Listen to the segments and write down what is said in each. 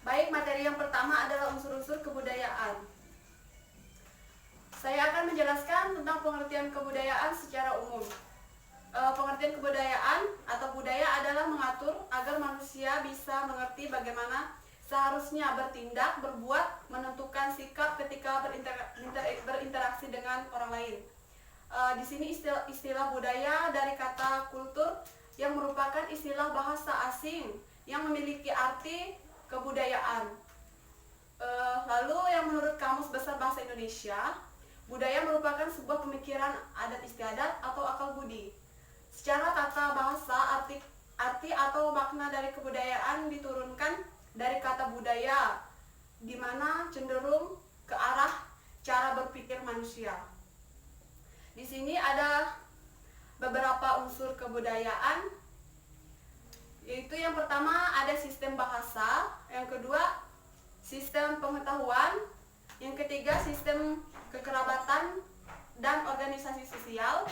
Baik, materi yang pertama adalah unsur-unsur kebudayaan. Saya akan menjelaskan tentang pengertian kebudayaan secara umum. Pengertian kebudayaan atau budaya adalah mengatur agar manusia bisa mengerti bagaimana seharusnya bertindak, berbuat, menentukan sikap ketika berinteraksi dengan orang lain. Di sini istilah budaya dari kata kultur yang merupakan istilah bahasa asing yang memiliki arti kebudayaan. Lalu yang menurut Kamus Besar Bahasa Indonesia, budaya merupakan sebuah pemikiran adat istiadat atau akal budi. Secara tata bahasa, arti atau makna dari kebudayaan diturunkan dari kata budaya, di mana cenderung ke arah cara berpikir manusia. Di sini ada beberapa unsur kebudayaan, yaitu yang pertama ada sistem bahasa, yang kedua sistem pengetahuan, yang ketiga sistem kekerabatan dan organisasi sosial,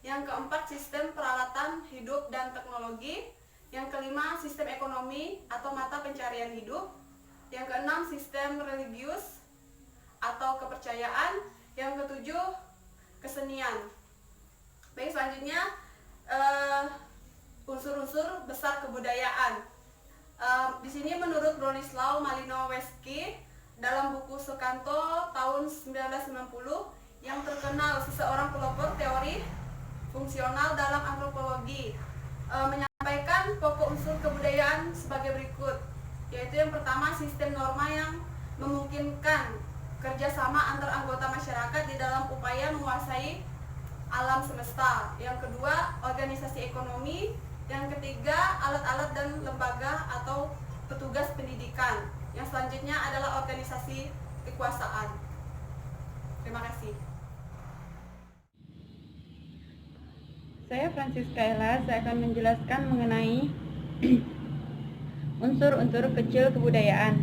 yang keempat sistem peralatan hidup dan teknologi, yang kelima sistem ekonomi atau mata pencarian hidup, yang keenam sistem religius atau kepercayaan, yang ketujuh kesenian. Baik, selanjutnya unsur-unsur besar kebudayaan. Di sini menurut Bronislaw Malinowski dalam buku Sukanto tahun 1990 yang terkenal seseorang pelopor teori fungsional dalam antropologi, menyampaikan pokok unsur kebudayaan sebagai berikut, yaitu yang pertama sistem norma yang memungkinkan kerjasama antar anggota masyarakat di dalam upaya menguasai alam semesta, yang kedua organisasi ekonomi, yang ketiga alat-alat dan lembaga atau petugas pendidikan, yang selanjutnya adalah organisasi kekuasaan. Terima kasih. Saya Francisca Ella, saya akan menjelaskan mengenai unsur-unsur kecil kebudayaan.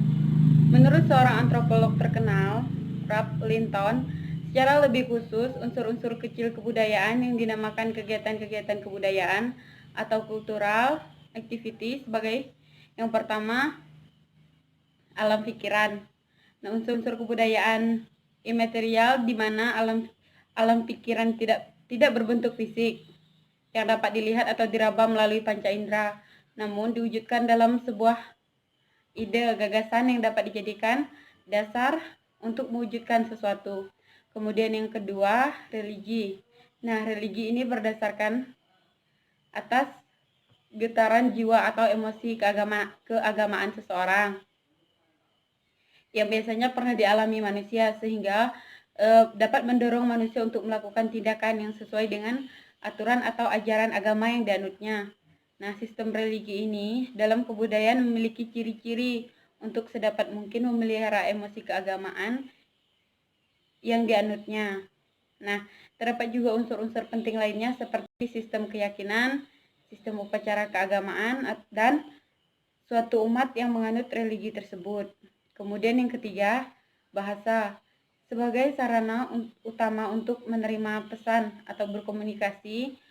Menurut seorang antropolog terkenal, Ralph Linton, secara lebih khusus, unsur-unsur kecil kebudayaan yang dinamakan kegiatan-kegiatan kebudayaan atau cultural activity sebagai yang pertama, alam pikiran. Nah, unsur-unsur kebudayaan imaterial di mana alam pikiran tidak berbentuk fisik yang dapat dilihat atau diraba melalui panca indera, namun diwujudkan dalam sebuah ide gagasan yang dapat dijadikan dasar untuk mewujudkan sesuatu. Kemudian yang kedua, religi. Nah, religi ini berdasarkan atas getaran jiwa atau emosi keagamaan seseorang yang biasanya pernah dialami manusia sehingga dapat mendorong manusia untuk melakukan tindakan yang sesuai dengan aturan atau ajaran agama yang dianutnya. Nah, sistem religi ini dalam kebudayaan memiliki ciri-ciri untuk sedapat mungkin memelihara emosi keagamaan yang dianutnya. Nah, terdapat juga unsur-unsur penting lainnya seperti sistem keyakinan, sistem upacara keagamaan, dan suatu umat yang menganut religi tersebut. Kemudian yang ketiga, bahasa sebagai sarana utama untuk menerima pesan atau berkomunikasi,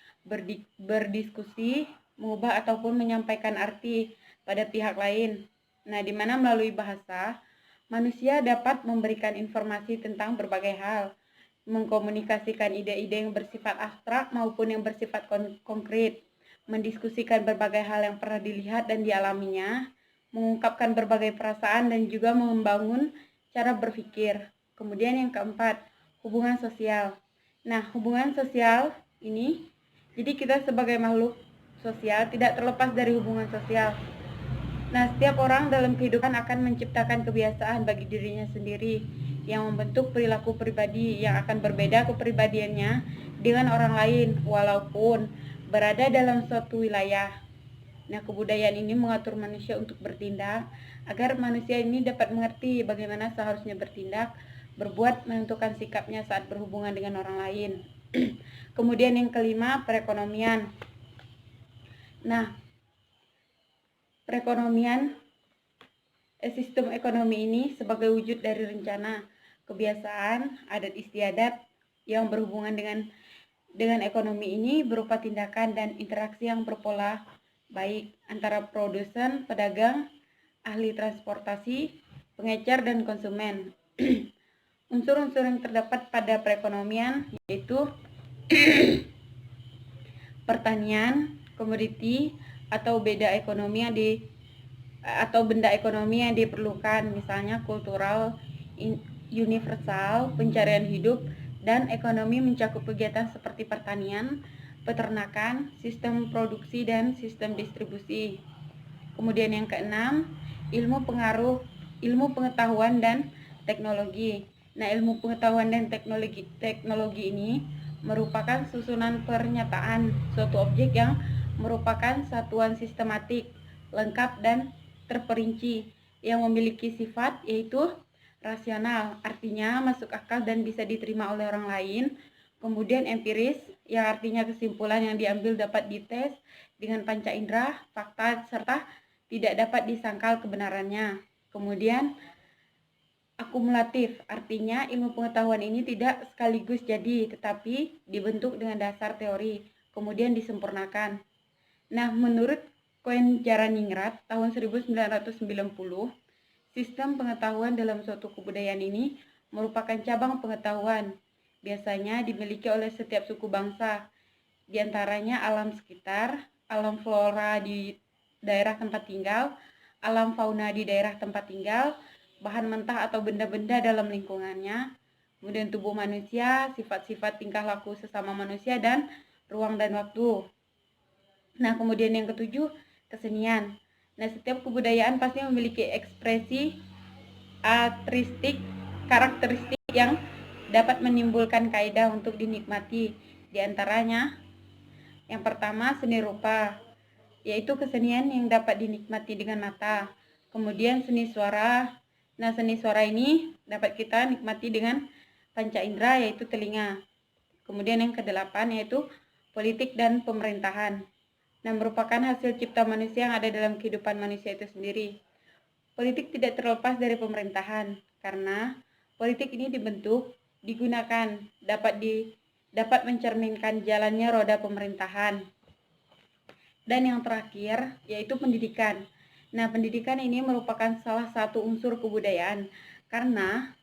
berdiskusi, mengubah ataupun menyampaikan arti pada pihak lain. Nah, di mana melalui bahasa, manusia dapat memberikan informasi tentang berbagai hal, mengkomunikasikan ide-ide yang bersifat abstrak maupun yang bersifat konkret, mendiskusikan berbagai hal yang pernah dilihat dan dialaminya, mengungkapkan berbagai perasaan dan juga membangun cara berpikir. Kemudian yang keempat, hubungan sosial. Nah, hubungan sosial ini, jadi kita sebagai makhluk sosial tidak terlepas dari hubungan sosial. Nah, setiap orang dalam kehidupan akan menciptakan kebiasaan bagi dirinya sendiri yang membentuk perilaku pribadi yang akan berbeda kepribadiannya dengan orang lain walaupun berada dalam suatu wilayah. Nah, kebudayaan ini mengatur manusia untuk bertindak agar manusia ini dapat mengerti bagaimana seharusnya bertindak, berbuat, menentukan sikapnya saat berhubungan dengan orang lain. Kemudian yang kelima, perekonomian. Nah, perekonomian, sistem ekonomi ini sebagai wujud dari rencana, kebiasaan, adat istiadat yang berhubungan dengan ekonomi ini berupa tindakan dan interaksi yang berpola baik antara produsen, pedagang, ahli transportasi, pengecer, dan konsumen. Unsur-unsur yang terdapat pada perekonomian yaitu pertanian, komoditi, atau benda ekonomi yang diperlukan, misalnya kultural, universal, pencarian hidup, dan ekonomi mencakup kegiatan seperti pertanian, peternakan, sistem produksi, dan sistem distribusi. Kemudian yang keenam, ilmu pengetahuan dan teknologi. Nah, ilmu pengetahuan dan teknologi ini merupakan susunan pernyataan suatu objek yang merupakan satuan sistematik, lengkap, dan terperinci yang memiliki sifat yaitu rasional, artinya masuk akal dan bisa diterima oleh orang lain. Kemudian empiris, yang artinya kesimpulan yang diambil dapat dites dengan panca indera, fakta, serta tidak dapat disangkal kebenarannya. Kemudian akumulatif, artinya ilmu pengetahuan ini tidak sekaligus jadi, tetapi dibentuk dengan dasar teori, kemudian disempurnakan. Nah, menurut Koen-Jaraningrat tahun 1990, sistem pengetahuan dalam suatu kebudayaan ini merupakan cabang pengetahuan, biasanya dimiliki oleh setiap suku bangsa, diantaranya alam sekitar, alam flora di daerah tempat tinggal, alam fauna di daerah tempat tinggal, bahan mentah atau benda-benda dalam lingkungannya, kemudian tubuh manusia, sifat-sifat tingkah laku sesama manusia, dan ruang dan waktu. Nah, kemudian yang ketujuh, kesenian. Nah, setiap kebudayaan pasti memiliki ekspresi karakteristik yang dapat menimbulkan kaidah untuk dinikmati. Di antaranya, yang pertama seni rupa, yaitu kesenian yang dapat dinikmati dengan mata. Kemudian seni suara. Nah, seni suara ini dapat kita nikmati dengan panca indera, yaitu telinga. Kemudian yang kedelapan yaitu politik dan pemerintahan. Nah, merupakan hasil cipta manusia yang ada dalam kehidupan manusia itu sendiri. Politik tidak terlepas dari pemerintahan, karena politik ini dibentuk, digunakan, dapat mencerminkan jalannya roda pemerintahan. Dan yang terakhir yaitu pendidikan. Nah, pendidikan ini merupakan salah satu unsur kebudayaan, karena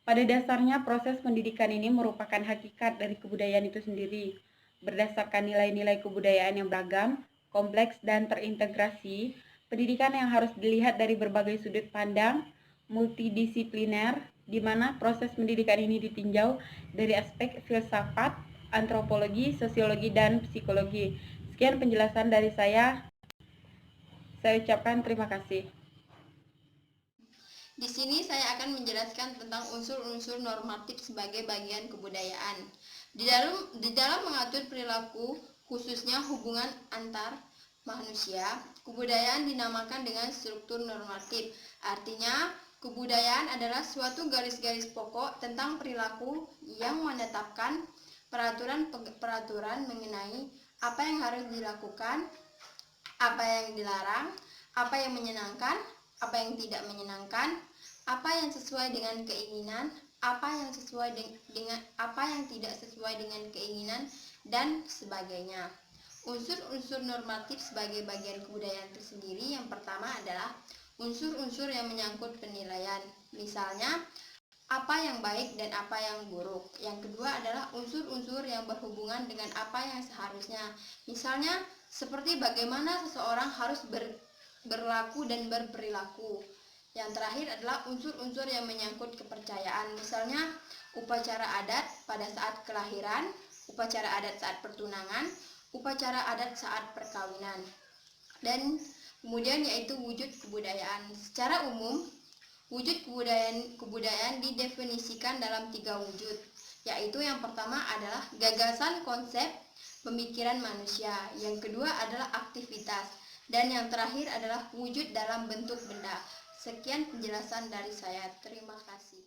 pada dasarnya proses pendidikan ini merupakan hakikat dari kebudayaan itu sendiri. Berdasarkan nilai-nilai kebudayaan yang beragam, kompleks, dan terintegrasi, pendidikan yang harus dilihat dari berbagai sudut pandang, multidisipliner, di mana proses pendidikan ini ditinjau dari aspek filsafat, antropologi, sosiologi, dan psikologi. Sekian penjelasan dari saya. Saya ucapkan terima kasih. Di sini saya akan menjelaskan tentang unsur-unsur normatif sebagai bagian kebudayaan. Di dalam mengatur perilaku, khususnya hubungan antar manusia, kebudayaan dinamakan dengan struktur normatif. Artinya, kebudayaan adalah suatu garis-garis pokok tentang perilaku yang menetapkan peraturan-peraturan mengenai apa yang harus dilakukan, apa yang dilarang, apa yang menyenangkan, apa yang tidak menyenangkan, apa yang sesuai dengan keinginan, apa yang tidak sesuai dengan keinginan, dan sebagainya. Unsur-unsur normatif sebagai bagian kebudayaan tersendiri, yang pertama adalah unsur-unsur yang menyangkut penilaian, misalnya apa yang baik dan apa yang buruk. Yang kedua adalah unsur-unsur yang berhubungan dengan apa yang seharusnya, misalnya seperti bagaimana seseorang harus berlaku dan berperilaku. Yang terakhir adalah unsur-unsur yang menyangkut kepercayaan, misalnya upacara adat pada saat kelahiran, upacara adat saat pertunangan, upacara adat saat perkawinan. Dan kemudian yaitu wujud kebudayaan. Secara umum, wujud kebudayaan didefinisikan dalam 3 wujud, yaitu yang pertama adalah gagasan konsep pemikiran manusia, yang kedua adalah aktivitas, dan yang terakhir adalah wujud dalam bentuk benda. Sekian penjelasan dari saya. Terima kasih.